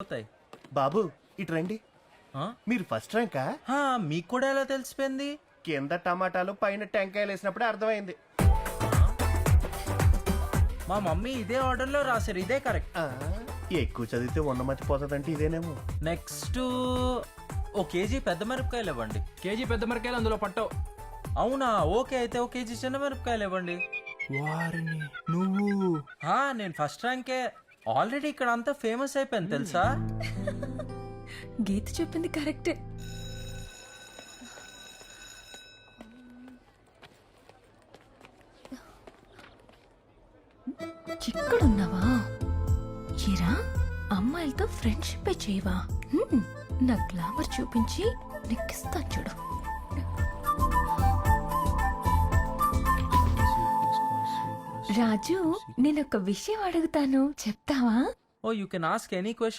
అవుతాయి. బాబు ఇటు రండి. ఆ? మీరు ఫస్ట్ ర్యాంకా? హా, మీకు కూడా ఎలా తెలిసిపోయింది? కింద టమాటాలు పైన టెంకాయలు వేసినప్పుడే అర్థమైంది. మా మమ్మీ ఇదే ఆర్డర్లో రాశారు, ఇదే కరెక్ట్. ఆ, ఎక్కువ చదివితే ఉన్నమతి పోతుందంటే ఇదేనేమో. నెక్స్ట్ ఓ కేజీ పెద్ద మిరపకాయలు ఇవ్వండి. కేజీ పెద్ద మిరకాయలు అందులో పట్టవు. అవునా, ఓకే అయితే ఓ కేజీ చిన్న మిరపకాయలు ఇవ్వండి. వారిని నువ్వు హా, నేను ఫస్ట్ ర్యాంకే. ఆల్రెడీ ఇక్కడ అంతా ఫేమస్ అయిపోయింది తెలుసా. గీత చెప్పింది కరెక్టే. చిక్కడున్నావా? ఏరా, అమ్మాయిలతో ఫ్రెండ్షిప్ చేయవా? నా గ్లామర్ చూపించి నెక్కిస్తా చూడు. రాజు, నేనొక విషయం అడుగుతాను, చెప్తావా? Oh you can ask any question.